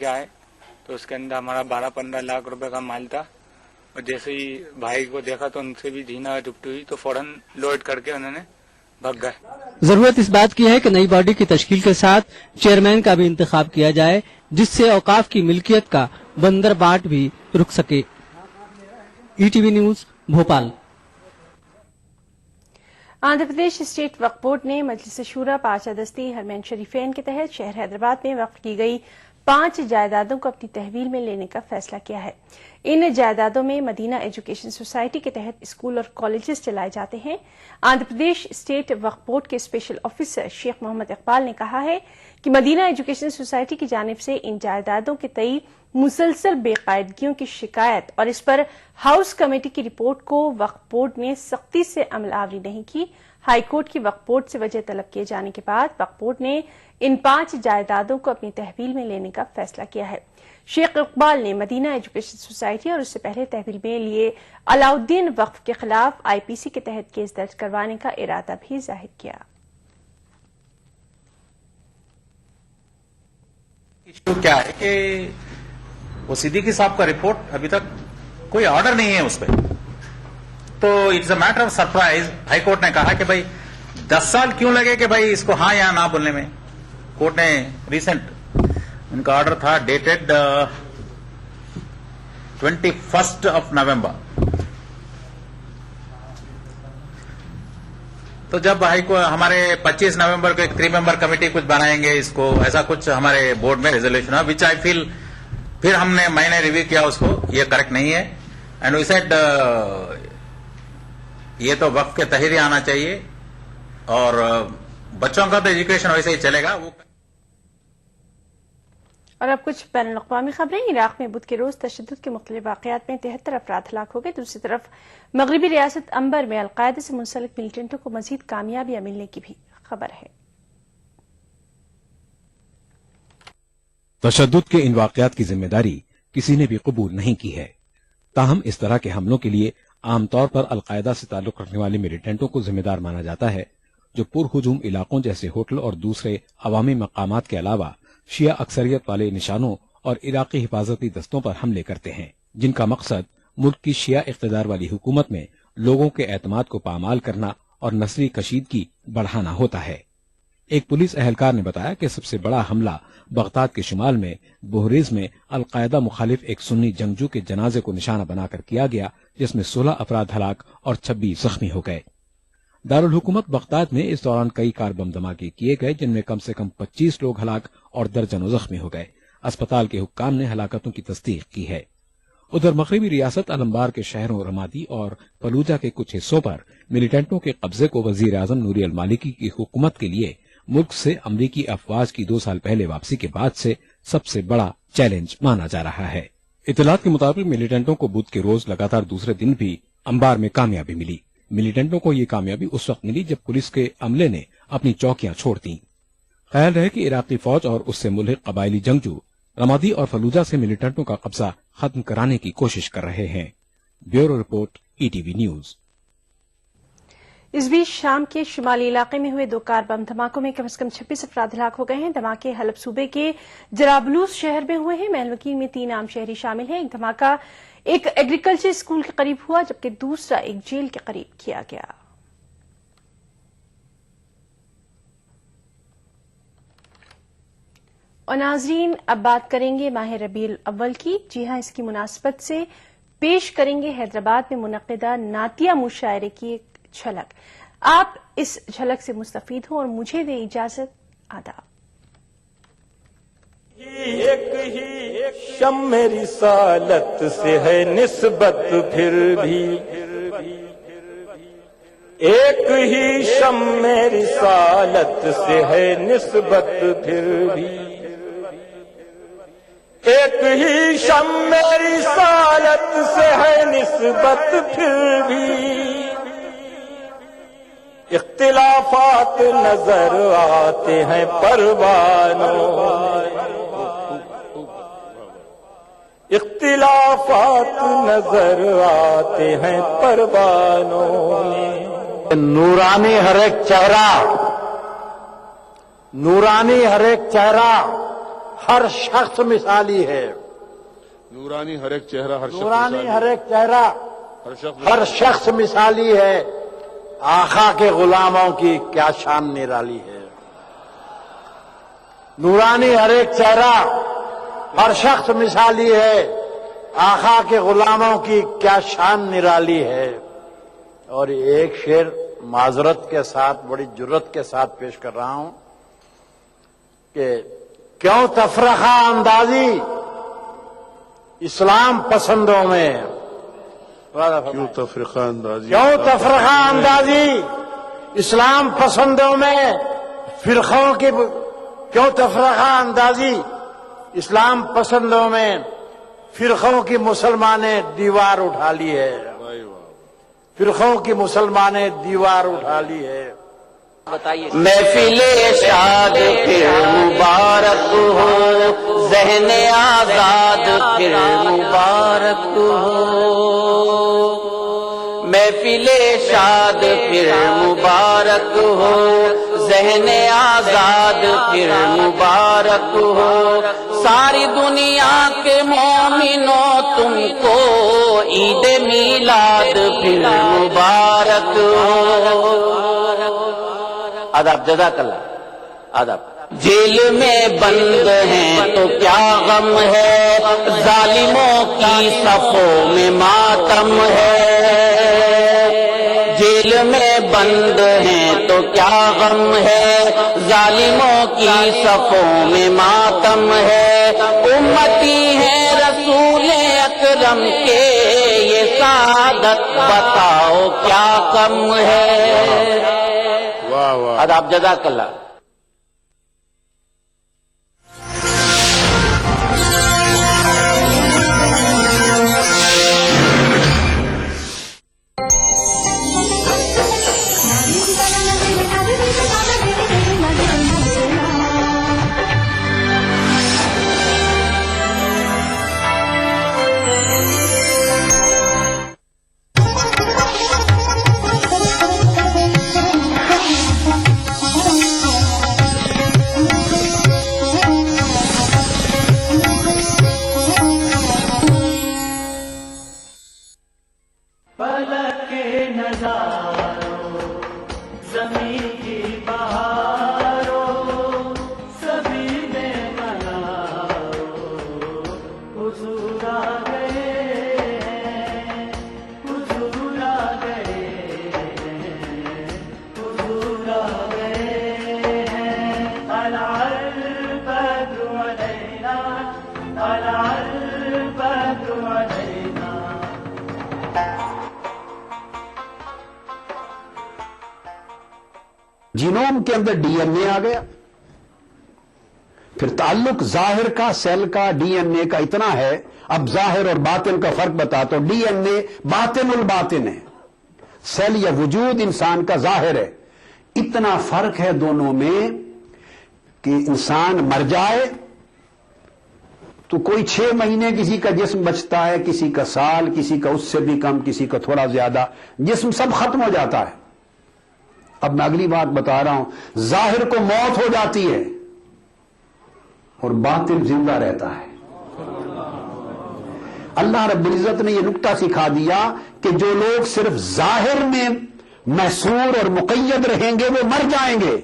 क्या है तो उसके अंदर हमारा 12-15 लाख रुपए का माल था और जैसे ही भाई को देखा तो उनसे भी झीना जुपटी हुई तो फौरन लोड करके उन्होंने भाग गए। जरूरत इस बात की है कि नई बॉडी की तश्कील के साथ चेयरमैन का भी इंतखाब किया जाए जिससे औकाफ की मिल्कियत का बंदरबाट भी रुक सके। ETV news Bhopal. Andhra Pradesh state Waqf board ने मजलिस शूरा पांचदस्ती हरमैन शरीफैन के तहत शहर हैदराबाद में वक्फ की गई 5 जायदादों को अपनी तहवील में लेने का फैसला किया है। इन जायदादों में मदीना एजुकेशन सोसाइटी के तहत स्कूल और कॉलेजेस चलाए जाते हैं। आंध्र प्रदेश स्टेट वक्फ बोर्ड के स्पेशल ऑफिसर शेख मोहम्मद इकबाल ने कहा है कि मदीना एजुकेशन सोसाइटी की जानिब से इन जायदादों के तई मुसलसल बेकायदगियों की शिकायत और इस पर हाउस कमेटी की रिपोर्ट को वक्फ बोर्ड ने सख्ती से अमलावरी नहीं की। हाईकोर्ट की वक्फ बोर्ड से वजह तलब किए जाने के बाद वक्फ बोर्ड ने इन 5 जायदादों को अपनी तहवील में लेने का फैसला किया है। शेख इकबाल ने मदीना एजुकेशन सोसाइटी और उससे पहले तहवील में लिए अलाउद्दीन वक्फ के खिलाफ आईपीसी के तहत केस दर्ज करवाने का इरादा भी जाहिर किया। इश्यू क्या है कि वो सिद्दीकी साहब का रिपोर्ट अभी तक कोई ऑर्डर नहीं है उस पर, तो it's a matter of surprise. High court ने कहा कि भाई 10 साल क्यों लगे कि भाई इसको हाँ या ना बोलने में। कोर्ट ने रिसेंट उनका ऑर्डर था डेटेड 21 नवंबर। तो जब हमारे 25 नवंबर को एक 3 मेंबर कमेटी कुछ बनाएंगे इसको, ऐसा कुछ हमारे बोर्ड में रेजोल्यूशन है विच आई फील, फिर मैंने रिव्यू किया उसको, ये करेक्ट नहीं है एंड वी सेड ये तो वक्त के तहत ही आना चाहिए और बच्चों का तो एजुकेशन वैसे ही चलेगा वो। और अब कुछ बैनुल अक़वामी खबरें। इराक में बुध के रोज तशद्दुद के मुख्तलिफ वाक़यात में 73 अफराद हलाक हो गए। दूसरी तरफ मगरबी रियासत अंबर में अलकायदा से मुंसलिक मिलिटेंटों को मजीद कामयाबियां मिलने की भी खबर है। तशद्दुद के इन वाक़यात की जिम्मेदारी किसी ने भी कबूल नहीं की है। ताहम इस तरह के हमलों के लिए आमतौर पर अलकायदा से ताल्लुक रखने वाले मिलिटेंटों को जिम्मेदार माना जाता है, जो पुरहुजूम इलाकों जैसे होटल और दूसरे अवामी मकामात के अलावा शिया अक्सरियत वाले निशानों और इराकी हिफाजती दस्तों पर हमले करते हैं, जिनका मकसद मुल्क की शिया इख्तिदार वाली हुकूमत में लोगों के एतमाद को पामाल करना और नस्ली कशीदगी बढ़ाना होता है। एक पुलिस एहलकार ने बताया कि सबसे बड़ा हमला बगदाद के शुमाल में बोहरीज में अलकायदा मुखालिफ एक सुन्नी जंगजू के जनाजे को निशाना बनाकर किया गया, जिसमें 16 अफराद हलाक और 26 जख्मी हो गए। दारुल हुकूमत बगदाद में इस दौरान कई कार बम धमाके किए गए, जिनमें कम से कम 25 लोग हलाक और दर्जनों जख्मी हो गए। अस्पताल के हुक्काम ने हलाकतों की तस्दीक की है। उधर मगरबी रियासत अलंबार के शहरों रमादी और फलूजा के कुछ हिस्सों पर मिलिटेंटों के कब्जे को वजीर आजम नूरी अल मालिकी की हुकूमत के लिए मुल्क से अमरीकी अफवाज की 2 साल पहले वापसी के बाद से सबसे बड़ा चैलेंज माना जा रहा है। इतलात के मुताबिक मिलिटेंटों को बुध के रोज लगातार दूसरे दिन भी अंबार में कामयाबी मिली। मिलिटेंटों को ये कामयाबी उस वक्त मिली जब पुलिस के अमले ने अपनी चौकियां छोड़ दी। ख्याल रहे कि इराकी फौज और उससे मुल्हिक कबायली जंगजू रमादी और फलूजा से मिलिटेंटों का कब्जा खत्म कराने की कोशिश कर रहे हैं। Bureau report, ETV news. इस बीच शाम के शुमाली इलाके में हुए 2 कार बम धमाकों में कम से कम 26 अफराद हलाक हो गए हैं। धमाके हलब सूबे के जराबलूस शहर में हुए हैं। महलवकील में 3 आम शहरी शामिल हैं। एक धमाका एक एग्रीकल्चर स्कूल के करीब हुआ, जबकि दूसरा एक जेल के करीब किया गया। और नाजरीन, अब बात करेंगे माह रबीउल अव्वल की। जी हां, इसकी मुनासबत से पेश करेंगे हैदराबाद में मुनक्किदा नातिया मुशायरे की एक झलक। आप इस झलक से मुस्तफीद हो और मुझे दे इजाजत। आदाब। एक ही शम्मे रिसालत से है निस्बत, फिर भी एक ही शम्मे रिसालत से है निस्बत, फिर भी एक ही शम्मे रिसालत से है निस्बत, फिर भी इख्तिलाफात नजर आते हैं परवानों, इख्तिलाफात नजर आते हैं परवानों में। नूरानी हर एक चेहरा, नूरानी हर एक चेहरा हर शख्स मिसाली है। नूरानी हर एक चेहरा नूरानी हर एक चेहरा हर शख्स मिसाली है। आका के गुलामों की क्या शान निराली है। नूरानी हर एक चेहरा हर शख्स मिसाली है। आका के गुलामों की क्या शान निराली है। और एक शेर माजरत के साथ बड़ी जुर्रत के साथ पेश कर रहा हूं कि क्यों तफरका अंदाजी इस्लाम पसंदों में। क्यों तफरका अंदाजी क्यों तफरका अंदाजी इस्लाम पसंदों में फिरकों की। क्यों तफरका अंदाजी इस्लाम पसंदों में फिरकों की मुसलमानें दीवार उठा ली है। फिरकों की मुसलमानें दीवार उठा ली है। महफिले शाद फिर मुबारक हो, ज़हने आजाद फिर मुबारक हो। महफिले शाद फिर मुबारक हो, ज़हने आजाद फिर मुबारक हो। सारी दुनिया के मोमिनों तुमको ईद मीलाद फिर मुबारक हो। आदाब, जज़ाकल्लाह। आदाब। जेल में बंद हैं तो क्या गम है, जालिमों की सफों में मातम है। जेल में बंद हैं तो क्या गम है, जालिमों की सफों में मातम है। उम्मती है रसूल अकरम के ये सादत बताओ क्या कम है। वाह वाह। आदाब, जज़ाकल्लाह। जीनोम के अंदर डीएनए आ गया। फिर ताल्लुक जाहिर का सेल का डीएनए का इतना है, अब जाहिर और बातिन का फर्क बताता हूं। डीएनए बातिनुल बातिन है, सेल या वजूद इंसान का जाहिर है। इतना फर्क है दोनों में कि इंसान मर जाए तो कोई 6 महीने किसी का जिस्म बचता है, किसी का साल, किसी का उससे भी कम, किसी का थोड़ा ज्यादा, जिस्म सब खत्म हो जाता है। अब मैं अगली बात बता रहा हूं, जाहिर को मौत हो जाती है और बातिन जिंदा रहता है। अल्लाह रब्बुल इज्जत ने यह नुक्ता सिखा दिया कि जो लोग सिर्फ जाहिर में महसूर और मुक़य्यद रहेंगे वो मर जाएंगे,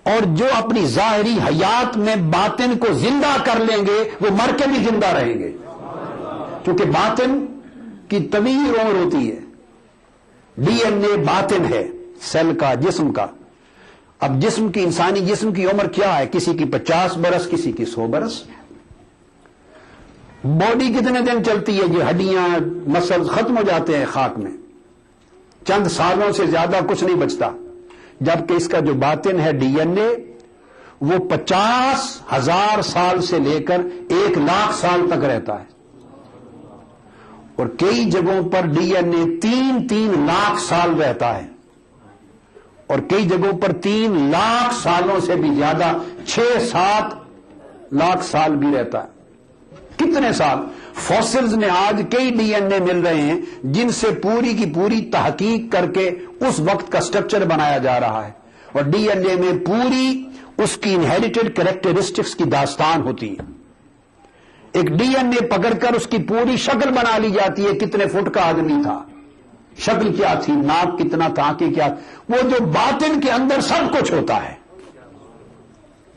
और जो अपनी जाहिरी हयात में बातिन को जिंदा कर लेंगे वो मर के भी जिंदा रहेंगे, क्योंकि बातिन की तवील उम्र होती है। डीएनए बातिन है सेल का, जिस्म का। अब जिस्म की, इंसानी जिस्म की उम्र क्या है? किसी की 50 बरस, किसी की 100 बरस। बॉडी कितने दिन चलती है? ये हड्डियां, मसल्स खत्म हो जाते हैं खाक में, चंद सालों से ज्यादा कुछ नहीं बचता। जबकि इसका जो बातिन है डीएनए, वो 50,000 साल से लेकर 1,00,000 साल तक रहता है, और कई जगहों पर डीएनए 3-3 लाख साल रहता है, और कई जगहों पर 3 लाख सालों से भी ज्यादा 6-7 लाख साल भी रहता है। कितने साल? फॉसिल्स में आज कई डीएनए मिल रहे हैं जिनसे पूरी की पूरी तहकीक करके उस वक्त का स्ट्रक्चर बनाया जा रहा है, और डीएनए में पूरी उसकी इनहेरिटेड कैरेक्टरिस्टिक्स की दास्तान होती है। एक डीएनए पकड़कर उसकी पूरी शक्ल बना ली जाती है, कितने फुट का आदमी था, शक्ल क्या थी, नाक कितना था, आंखें क्या, वो जो बातिन के अंदर सब कुछ होता है।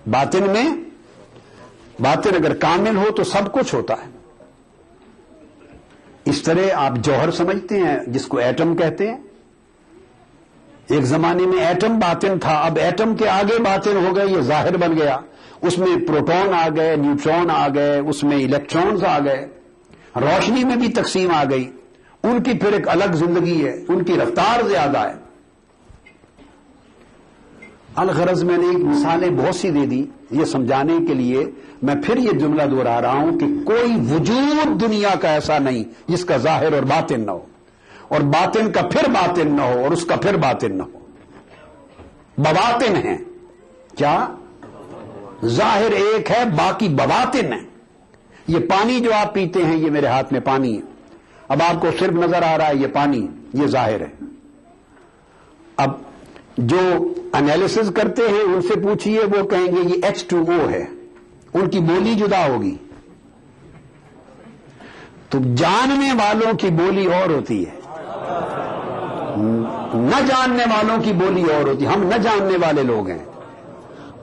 बातिन में, बातिन अगर कामिल हो तो सब कुछ होता है। इस तरह आप जौहर समझते हैं जिसको एटम कहते हैं। एक जमाने में एटम बातिन था, अब एटम के आगे बातिन हो गए, ये जाहिर बन गया। उसमें प्रोटॉन आ गए, न्यूट्रॉन आ गए, उसमें इलेक्ट्रॉन्स आ गए, रोशनी में भी तकसीम आ गई, उनकी फिर एक अलग जिंदगी है, उनकी रफ्तार ज्यादा है। अलगरज मैंने एक मिसालें बहुत सी दे दी ये समझाने के लिए। मैं फिर ये जुमला दोहरा रहा हूं कि कोई वजूद दुनिया का ऐसा नहीं जिसका जाहिर और बातिन न हो, और बातिन का फिर बातिन न हो, और उसका फिर बातिन न हो। बवातिन है क्या? जाहिर एक है, बाकी बवातिन है। ये पानी जो आप पीते हैं, ये मेरे हाथ में पानी है, अब आपको सिर्फ नजर आ रहा है ये पानी, ये जाहिर है। अब जो एनालिसिस करते हैं उनसे पूछिए, वो कहेंगे ये H2O है, उनकी बोली जुदा होगी। तो जानने वालों की बोली और होती है, न जानने वालों की बोली और होती है। हम न जानने वाले लोग हैं।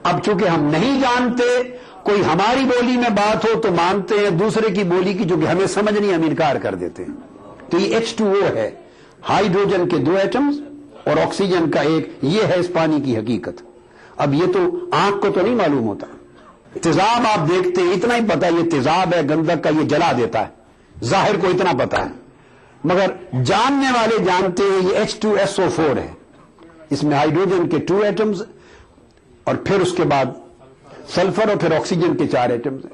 अब चूंकि हम नहीं जानते, कोई हमारी बोली में बात हो तो मानते हैं, दूसरे की बोली की जो कि हमें समझ नहीं, हम इनकार कर देते हैं। तो ये H2O है, हाइड्रोजन के 2 एटम्स और ऑक्सीजन का एक, ये है इस पानी की हकीकत। अब ये तो आंख को तो नहीं मालूम होता। तेजाब आप देखते हैं, इतना ही पता है ये तेजाब है, गंधक का, ये जला देता है, जाहिर को इतना पता है। मगर जानने वाले जानते हैं ये H2SO4 है, इसमें हाइड्रोजन के 2 एटम्स और फिर उसके बाद सल्फर और फिर ऑक्सीजन के 4 एटम्स है।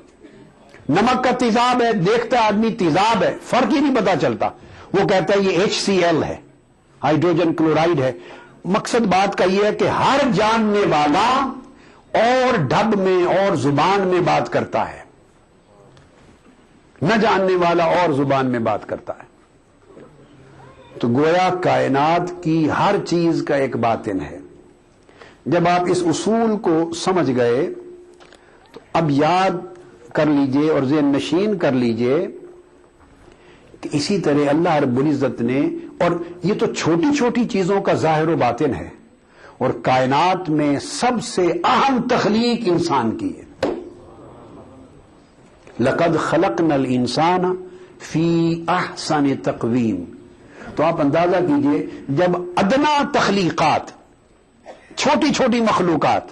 नमक का तेजाब है, देखता आदमी तेजाब है, फर्क ही नहीं पता चलता, वो कहता है ये HCl है, हाइड्रोजन क्लोराइड है। मकसद बात का यह है कि हर जानने वाला और ढब में और जुबान में बात करता है, न जानने वाला और जुबान में बात करता है। तो गोया कायनात की हर चीज का एक बातिन है। जब आप इस उसूल को समझ गए तो अब याद कर लीजिए और ज़हन नशीन कर लीजिए कि इसी तरह अल्लाह रब्बुल इज्जत ने, और ये तो छोटी छोटी चीजों का जाहिर व बातिन है, और कायनात में सबसे अहम तख्लीक इंसान की है। लक़द खलक़नल इंसान फी अहसन तक़वीम। तो आप अंदाजा कीजिए, जब अदना तख्लीकात, छोटी छोटी मखलूकात,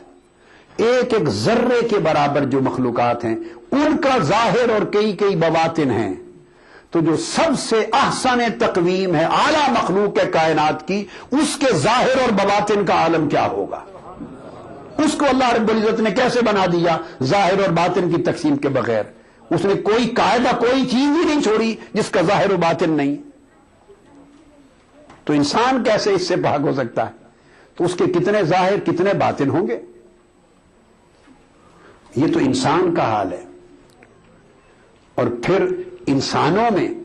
एक एक जर्रे के बराबर जो मखलूकात हैं, उनका जाहिर और कई कई बवातिन हैं, तो जो सबसे अहसन तकवीम है, आला मखलूक है कायनात की, उसके जाहिर और बवातिन का आलम क्या होगा? उसको अल्लाह रब्बुल इज्जत ने कैसे बना दिया जाहिर और बातिन की तकसीम के बगैर? उसने कोई कायदा, कोई चीज ही नहीं छोड़ी जिसका जाहिर और बातिन नहीं। तो इंसान कैसे इससे भाग हो सकता है? तो उसके कितने जाहिर कितने बातिन होंगे? ये तो इंसान का हाल है। और फिर इंसानों में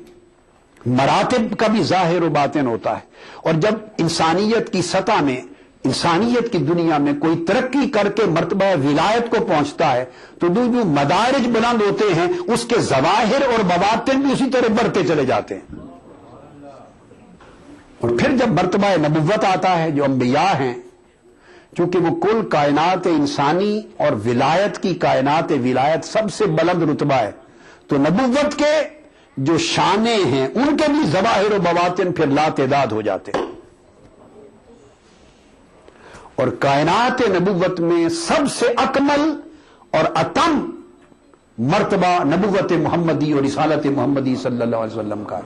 मरातिब का भी जाहिर और बातिन होता है। और जब इंसानियत की सतह में, इंसानियत की दुनिया में कोई तरक्की करके मर्तबा विलायत को पहुंचता है, तो जो मदारिज बुलंद होते हैं, उसके जवाहिर और बवातिन भी उसी तरह बढ़ते चले जाते हैं। और फिर जब मर्तबा नबुव्वत आता है, जो अंबिया हैं, चूंकि वो कुल कायनात इंसानी और विलायत की कायनात विलायत सबसे बुलंद रुतबा है, तो नबुव्वत के जो शाने हैं उनके भी ज़वाहिर और बवातिन फिर लातेदाद हो जाते हैं। और कायनात नबुव्वत में सबसे अकमल और अतम मर्तबा नबुव्वत मुहम्मदी और रिसालत मुहम्मदी सल्लल्लाहु अलैहि वसल्लम का।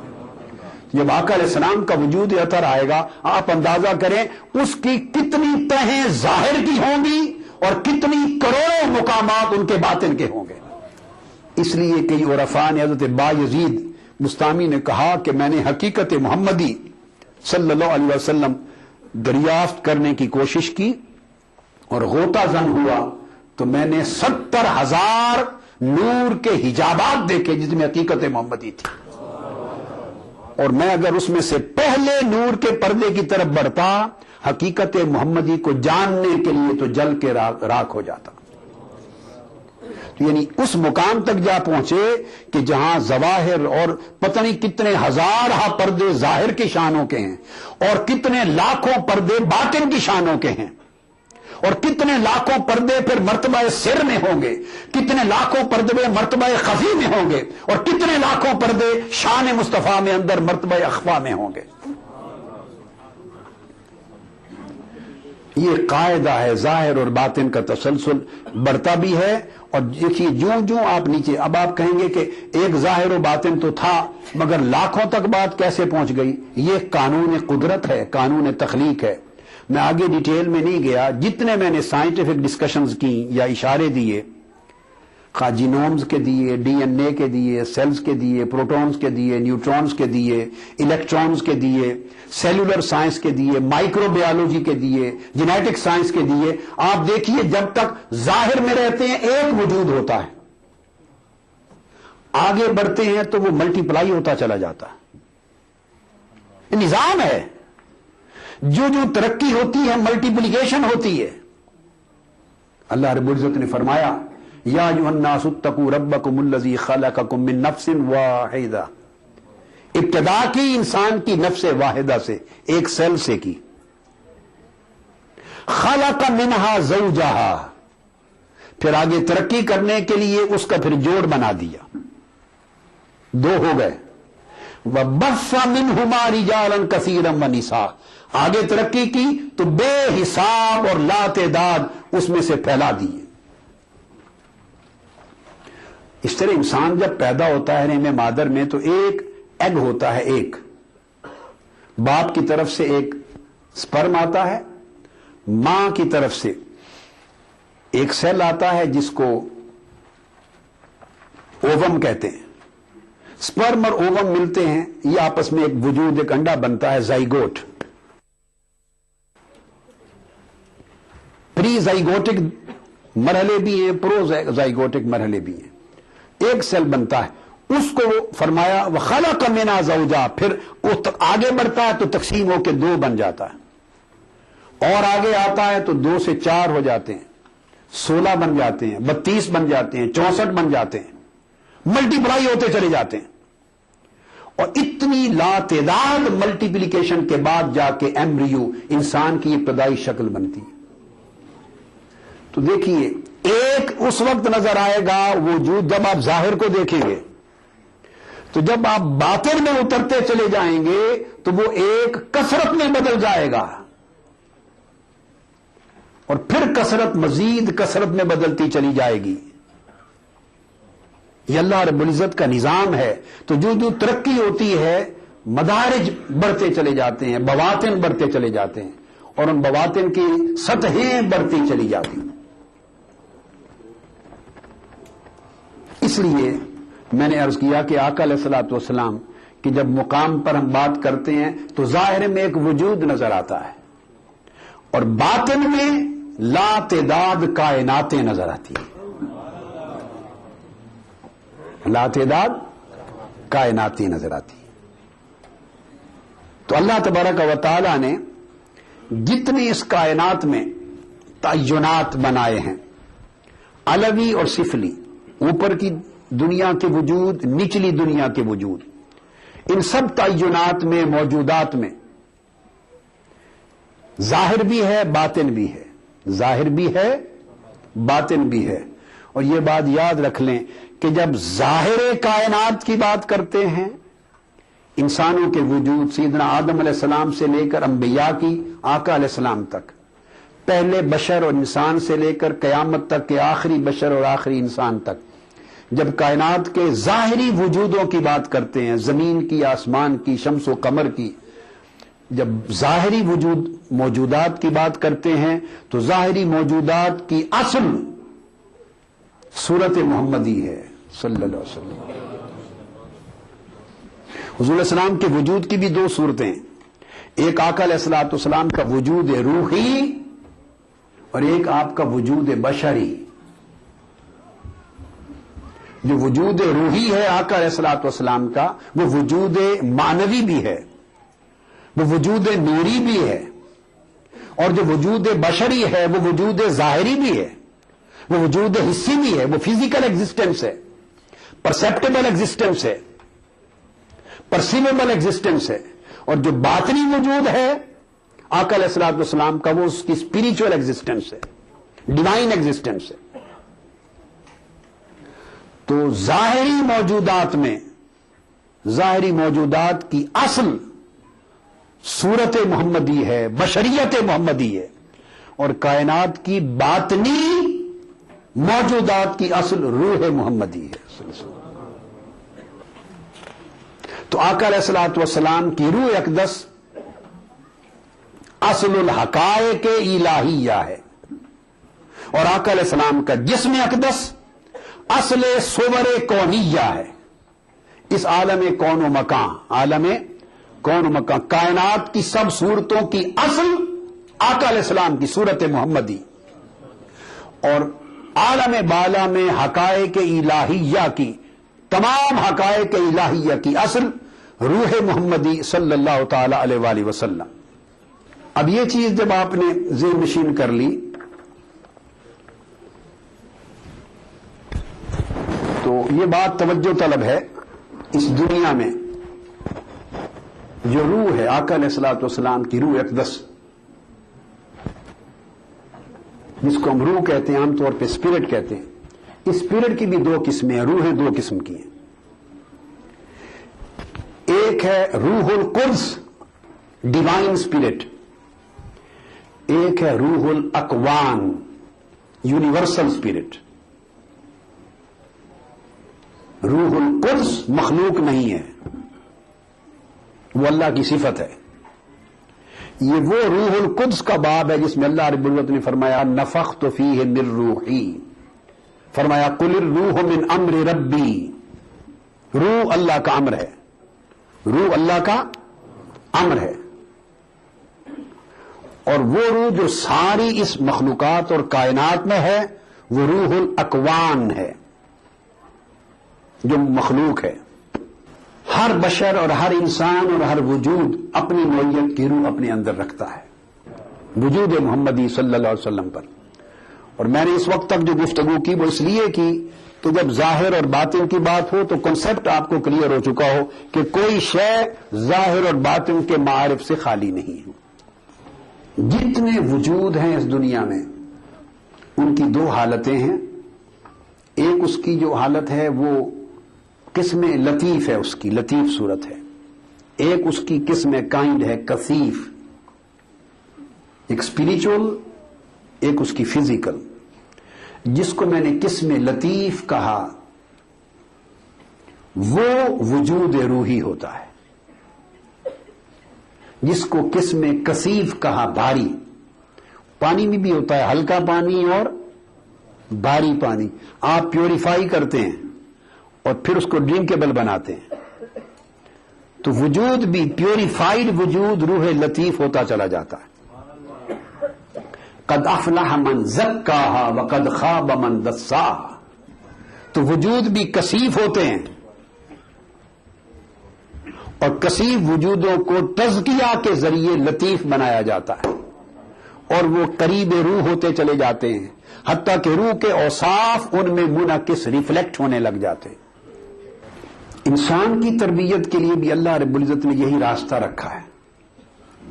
जब आका अलैहिस्सलाम का वजूद अतर आएगा, आप अंदाजा करें उसकी कितनी तहें जाहिर की होंगी और कितनी करोड़ों मुकामात उनके बातिन के होंगे। इसलिए कई उरफा ने हज़रत बायज़ीद बुस्तामी ने कहा कि मैंने हकीकत मुहम्मदी सल्लल्लाहु अलैहि वसल्लम दरियाफ्त करने की कोशिश की और गोता जन हुआ, तो मैंने 70,000 नूर के हिजाबात देखे जिसमें हकीकत मोहम्मदी थी। اور میں اگر اس میں سے پہلے نور کے پردے کی طرف بڑھتا حقیقت محمدی کو جاننے کے لیے تو جل کے راکھ ہو جاتا. یعنی اس مقام تک جا پہنچے کہ جہاں ظواہر اور پتہ نہیں کتنے ہزار پردے ظاہر کی شانوں کے ہیں اور کتنے لاکھوں پردے باطن کی شانوں کے ہیں اور کتنے لاکھوں پردے پھر مرتبہ سر میں ہوں گے, کتنے لاکھوں پردے مرتبہ خفی میں ہوں گے اور کتنے لاکھوں پردے شان مصطفیٰ میں اندر مرتبہ اخفا میں ہوں گے. یہ قاعدہ ہے ظاہر اور باطن کا تسلسل بڑھتا بھی ہے. اور دیکھیے جو آپ نیچے اب آپ کہیں گے کہ ایک ظاہر و باطن تو تھا مگر لاکھوں تک بات کیسے پہنچ گئی؟ یہ قانون قدرت ہے, قانون تخلیق ہے. میں آگے ڈیٹیل میں نہیں گیا. جتنے میں نے سائنٹیفک ڈسکشنز کی یا اشارے دیے, جینومز کے دیے, ڈی این اے کے دیے, سیلز کے دیے, پروٹونز کے دیے, نیوٹرونز کے دیے, الیکٹرونز کے دیے, سیلولر سائنس کے دیے, مائکرو بایولوجی کے دیے, جینیٹک سائنس کے دیے, آپ دیکھیے جب تک ظاہر میں رہتے ہیں ایک وجود ہوتا ہے, آگے بڑھتے ہیں تو وہ ملٹی پلائی ہوتا چلا جاتا ہے. نظام ہے. جو ترقی ہوتی ہے ملٹیپلیکیشن ہوتی ہے. اللہ رب العزت نے فرمایا یا ایھا الناس اتقوا ربکم الذی خلقکم من نفس واحدہ. ابتدا کی انسان کی نفس واحدہ سے, ایک سیل سے کی. خلق منہا زوجہا, پھر آگے ترقی کرنے کے لیے اس کا پھر جوڑ بنا دیا, دو ہو گئے. وبث منہما رجالا کثیرا ونساء, آگے ترقی کی تو بے حساب اور لا تعداد اس میں سے پھیلا دیے. اس طرح انسان جب پیدا ہوتا ہے رحم مادر میں تو ایک ایگ ہوتا ہے, ایک باپ کی طرف سے ایک سپرم آتا ہے, ماں کی طرف سے ایک سیل آتا ہے جس کو اووم کہتے ہیں. سپرم اور اووم ملتے ہیں, یہ آپس میں ایک وجود, ایک انڈا بنتا ہے زائگوٹ. پری زائگوٹک مرحلے بھی ہیں, پرو زائگوٹک مرحلے بھی ہیں. ایک سیل بنتا ہے, اس کو فرمایا وخلق منہا زوجہا, پھر وہ آگے بڑھتا ہے تو تقسیم ہو کے دو بن جاتا ہے, اور آگے آتا ہے تو 2 سے 4 ہو جاتے ہیں, 16 بن جاتے ہیں, 32 بن جاتے ہیں, 64 بن جاتے ہیں, ملٹی پلائی ہوتے چلے جاتے ہیں. اور اتنی لا تعداد ملٹیپلیکیشن کے بعد جا کے ایمبریو انسان کی ابتدائی شکل بنتی. تو دیکھیے ایک اس وقت نظر آئے گا وجود جب آپ ظاہر کو دیکھیں گے, تو جب آپ باطن میں اترتے چلے جائیں گے تو وہ ایک کثرت میں بدل جائے گا, اور پھر کثرت مزید کثرت میں بدلتی چلی جائے گی. یہ اللہ رب العزت کا نظام ہے. تو جو ترقی ہوتی ہے مدارج بڑھتے چلے جاتے ہیں, بواطن بڑھتے چلے جاتے ہیں, اور ان بواطن کی سطحیں بڑھتی چلی جاتی ہیں. اس لیے میں نے عرض کیا کہ آقا علیہ الصلوۃ والسلام کہ جب مقام پر ہم بات کرتے ہیں تو ظاہر میں ایک وجود نظر آتا ہے اور باطن میں لا تعداد کائناتیں نظر آتی ہیں. لا تعداد کائناتیں نظر آتی ہیں. تو اللہ تبارک و تعالی نے جتنے اس کائنات میں تعینات بنائے ہیں, علوی اور سفلی, اوپر کی دنیا کے وجود, نچلی دنیا کے وجود, ان سب تعینات میں, موجودات میں ظاہر بھی ہے باطن بھی ہے, ظاہر بھی ہے باطن بھی ہے. اور یہ بات یاد رکھ لیں کہ جب ظاہر کائنات کی بات کرتے ہیں, انسانوں کے وجود سیدنا آدم علیہ السلام سے لے کر انبیاء کی آقا علیہ السلام تک, پہلے بشر اور انسان سے لے کر قیامت تک کے آخری بشر اور آخری انسان تک, جب کائنات کے ظاہری وجودوں کی بات کرتے ہیں, زمین کی, آسمان کی, شمس و قمر کی, جب ظاہری وجود موجودات کی بات کرتے ہیں تو ظاہری موجودات کی اصل صورت محمدی ہے صلی اللہ علیہ وسلم. حضور علیہ السلام کے وجود کی بھی 2 صورتیں, ایک آقا علیہ الصلوۃ والسلام کا وجود روحی اور ایک آپ کا وجود بشری. جو وجود روحی ہے آقا علیہ الصلوۃ والسلام کا، وہ وجود معنوی بھی ہے، وہ وجود نوری بھی ہے، اور جو وجود بشری ہے وہ وجود ظاہری بھی ہے، وہ وجود حسی بھی ہے، وہ فزیکل ایگزسٹنس ہے، پرسیپٹیبل ایگزسٹنس ہے، پرسیویبل ایگزسٹنس ہے، اور جو باطنی وجود ہے آقا علیہ الصلوۃ والسلام کا وہ اس کی اسپریچول ایگزسٹنس ہے، ڈیوائن ایگزسٹنس ہے۔ تو ظاہری موجودات میں، ظاہری موجودات کی اصل صورت محمدی ہے، بشریت محمدی ہے، اور کائنات کی باطنی موجودات کی اصل روح محمدی ہے۔ تو آقا علیہ الصلوۃ والسلام کی روح اقدس اصل الحقائق الہیہ ہے، اور آقا علیہ السلام کا جسم اقدس اصل صور کونیہ ہے۔ اس عالم کون و مکان، عالم کون و مکان، کائنات کی سب صورتوں کی اصل آقا علیہ السلام کی صورت محمدی، اور عالم بالا میں حقائق الہیہ کی، تمام حقائق الہیہ کی اصل روح محمدی صلی اللہ تعالی علیہ وآلہ وسلم۔ اب یہ چیز جب آپ نے ذہن نشین کر لی تو یہ بات توجہ طلب ہے، اس دنیا میں جو روح ہے آقا علیہ الصلوۃ والسلام کی روح اقدس، جس کو ہم روح کہتے ہیں، عام طور پہ اسپرٹ کہتے ہیں، اسپرٹ کی بھی دو قسمیں ہیں، روحیں دو قسم کی ہیں، ایک ہے روح القدس ڈیوائن اسپرٹ، ایک ہے روح الاکوان یونیورسل اسپرٹ۔ روح القدس مخلوق نہیں ہے، وہ اللہ کی صفت ہے۔ یہ وہ روح القدس کا باب ہے جس میں اللہ رب العزت نے فرمایا نفخت فیہ من روحی، فرمایا قل الروح من امر ربی، روح اللہ کا امر ہے، روح اللہ کا امر ہے، اور وہ روح جو ساری اس مخلوقات اور کائنات میں ہے وہ روح الاکوان ہے، جو مخلوق ہے۔ ہر بشر اور ہر انسان اور ہر وجود اپنی نوعیت کی روح اپنے اندر رکھتا ہے، وجود محمدی صلی اللہ علیہ وسلم پر۔ اور میں نے اس وقت تک جو گفتگو کی وہ اس لیے کی کہ جب ظاہر اور باطن کی بات ہو تو کنسپٹ آپ کو کلیئر ہو چکا ہو کہ کوئی شے ظاہر اور باطن کے معارف سے خالی نہیں ہے۔ جتنے وجود ہیں اس دنیا میں ان کی دو حالتیں ہیں، ایک اس کی جو حالت ہے وہ قسم لطیف ہے، اس کی لطیف صورت ہے، ایک اس کی قسم کائنڈ ہے کثیف، ایک اسپریچول، ایک اس کی فزیکل۔ جس کو میں نے قسم لطیف کہا وہ وجود روحی ہوتا ہے، جس کو قسم کثیف کہا بھاری، پانی میں بھی ہوتا ہے ہلکا پانی اور بھاری پانی، آپ پیوریفائی کرتے ہیں اور پھر اس کو ڈرنکیبل بناتے ہیں، تو وجود بھی پیوریفائڈ وجود روح لطیف ہوتا چلا جاتا ہے۔ قد افلح من زکاہا وقد خاب من دساہا، تو وجود بھی کثیف ہوتے ہیں، اور کثیف وجودوں کو تزکیہ کے ذریعے لطیف بنایا جاتا ہے، اور وہ قریب روح ہوتے چلے جاتے ہیں، حتیٰ کہ روح کے اوصاف ان میں منعکس ریفلیکٹ ہونے لگ جاتے ہیں۔ انسان کی تربیت کے لیے بھی اللہ رب العزت نے یہی راستہ رکھا ہے،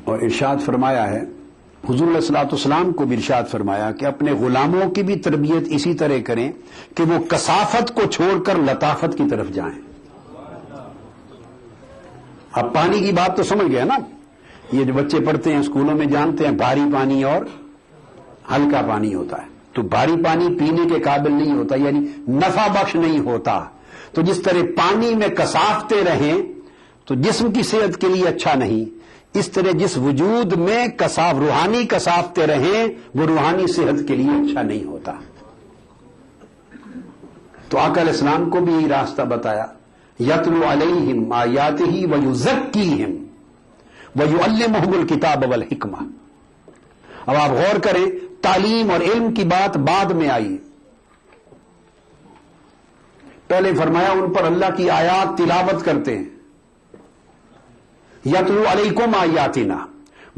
اور ارشاد فرمایا ہے، حضور علیہ الصلوۃ والسلام کو بھی ارشاد فرمایا کہ اپنے غلاموں کی بھی تربیت اسی طرح کریں کہ وہ کثافت کو چھوڑ کر لطافت کی طرف جائیں۔ اب پانی کی بات تو سمجھ گئے نا، یہ جو بچے پڑھتے ہیں اسکولوں میں جانتے ہیں بھاری پانی اور ہلکا پانی ہوتا ہے، تو بھاری پانی پینے کے قابل نہیں ہوتا، یعنی نفع بخش نہیں ہوتا۔ تو جس طرح پانی میں کثافتیں رہیں تو جسم کی صحت کے لیے اچھا نہیں، اس طرح جس وجود میں روحانی کثافتیں رہیں وہ روحانی صحت کے لیے اچھا نہیں ہوتا۔ تو آقا علیہ السلام کو بھی یہ راستہ بتایا، یتلو علیہم آیاتہ ویزکیہم ویعلمہم الکتاب والحکمہ۔ اب آپ غور کریں، تعلیم اور علم کی بات بعد میں آئی، पहले फरमाया उन पर अल्लाह की आयात तिलावत करते हैं, यतलू अलैकुम आयातिना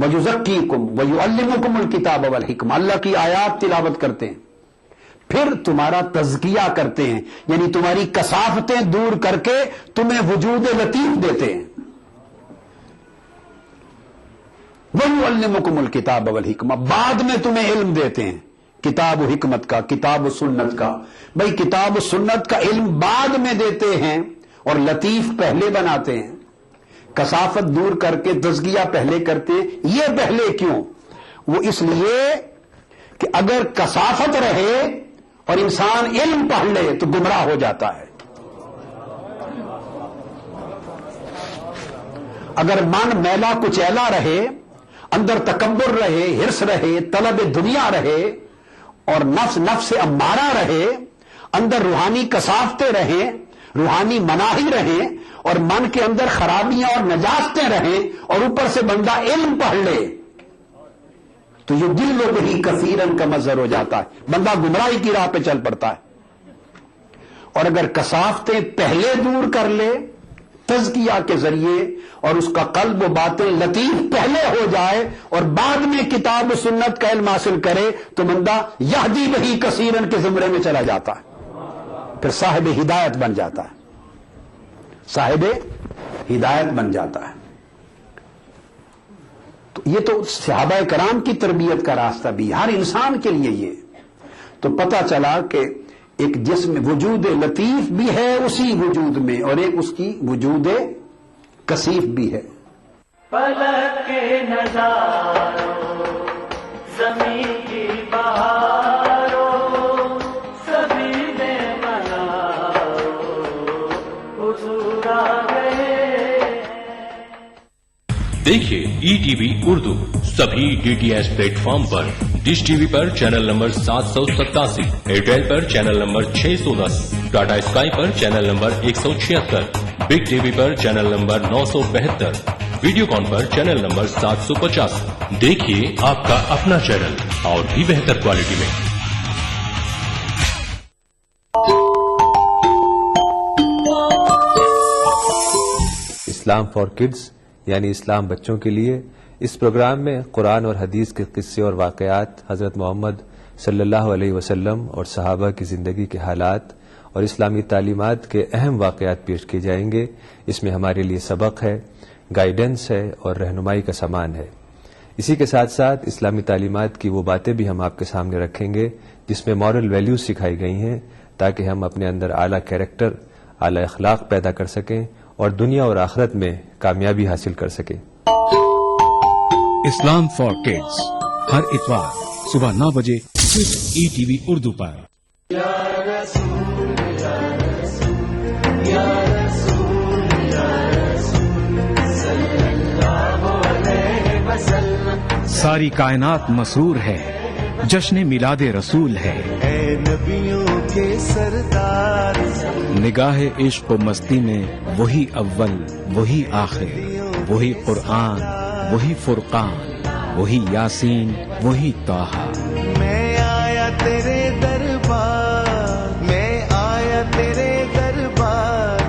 वयुज़क्कीकुम वयुअल्लिमुकुमुल किताब वल हिकमा, अल्लाह की आयात तिलावत करते हैं, फिर तुम्हारा तज़किया करते हैं, यानी तुम्हारी कसाफतें दूर करके तुम्हें वजूद लतीफ देते हैं। वयुअल्लिमुकुमुल किताब वल हिकमा, बाद में तुम्हें इल्म देते हैं, किताब हिकमत का, किताब सुन्नत का। भाई किताब सुन्नत का इल्म बाद में देते हैं और लतीफ पहले बनाते हैं, कसाफत दूर करके तज़किया पहले करते हैं। ये पहले क्यों? वो इसलिए कि अगर कसाफत रहे और इंसान इल्म पढ़ ले तो गुमराह हो जाता है। अगर मन मैला कुचैला रहे, अंदर तकब्बुर रहे, हिर्स रहे, तलब दुनिया रहे और नफ्स से अम्मारा रहे, अंदर रूहानी कसाफतें रहें, रूहानी मनाही रहें और मन के अंदर खराबियां और नजास्तें रहें और ऊपर से बंदा इल्म पढ़ ले तो ये दिल ही कसीरन का मजर हो जाता है, बंदा गुमराही की राह पे चल पड़ता है। और अगर कसाफतें पहले दूर कर ले तज़किया के जरिए और उसका कल्ब व बातिन लतीफ पहले हो जाए और बाद में किताब सुन्नत का इल्म हासिल करे तो बंदा यहदी बही कसीरन के ज़ुमरे में चला जाता है, फिर साहिब हिदायत बन जाता है, साहिब हिदायत बन जाता है। तो ये तो सहाबा कराम की तरबियत का रास्ता भी, हर इंसान के लिए ये तो पता चला कि एक जिस्म वजूद लतीफ भी है उसी वजूद में और एक उसकी वजूद कसीफ भी है। पलक के नजारों ज़मीं की बहारों सभी में मनाओ हुजूर आ गए। देखिए ETV उर्दू सभी DTH प्लेटफॉर्म पर, डिश टीवी पर चैनल नंबर 787, एयरटेल पर चैनल नंबर 610, टाटा स्काई पर चैनल नंबर 176, बिग टीवी पर चैनल नंबर 972, वीडियोकॉन पर चैनल नंबर 750। देखिए आपका अपना चैनल और भी बेहतर क्वालिटी में। इस्लाम फॉर किड्स यानी इस्लाम बच्चों के लिए, इस प्रोग्राम में कुरान और हदीस के किस्से और वाक़यात, हज़रत मोहम्मद सल्लल्लाहु अलैहि वसल्लम और सहाबा की ज़िंदगी के हालात और इस्लामी तालीमात के अहम वाक़यात पेश किए जाएंगे। इसमें हमारे लिए सबक है, गाइडेंस है और रहनुमाई का सामान है। इसी के साथ साथ इस्लामी तालीमात की वो बातें भी हम आपके सामने रखेंगे जिसमें मॉरल वैल्यूज़ सिखाई गई हैं ताकि हम अपने अंदर आला कैरेक्टर, आला अखलाक पैदा कर सकें और दुनिया और आखिरत में कामयाबी हासिल कर सकें। इस्लाम फॉर किड्स हर इतवार सुबह 9 बजे सिर्फ ETV उर्दू पर। सारी कायनात मसरूर है, जश्न मिलादे रसूल है, नबियों के सरदार निगाह इश्क व मस्ती में वही अव्वल वही आखिर, वही कुरान वही फुरकान, वही यासीन वही ताहा। मैं आया तेरे दरबार, मैं आया तेरे दरबार,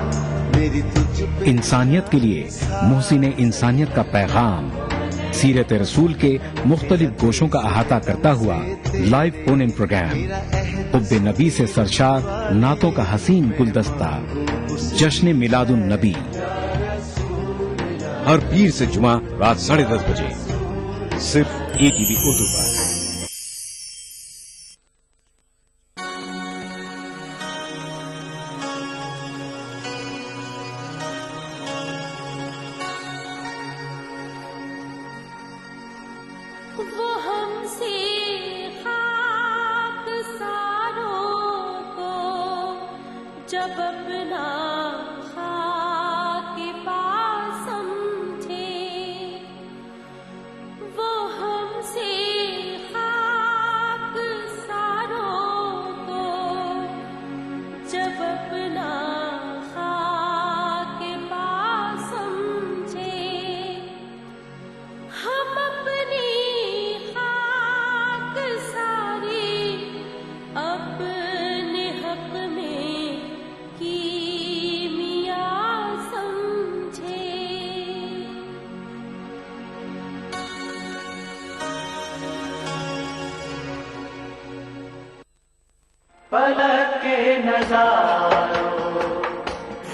मेरी तुझ इंसानियत के लिए मोहसिन इंसानियत का पैगाम, सीरत रसूल के मुख्तलिफ गोशों का अहाता करता हुआ लाइव फोन इन प्रोग्राम, हुब्बे नबी से सरशार नातों का हसीन गुलदस्ता, जश्न मिलादुन नबी, हर पीर से जुमा रात 10:30 बजे सिर्फ ETV उर्दू पर। वो हमसे खाक सारों को जब अपना खाक पास समझे, वो हमसे खाक सारों को जब अपना खाक पास समझे, हम अपनी खाक सारी अपने हक में की فلک کے نظاروں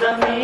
زمین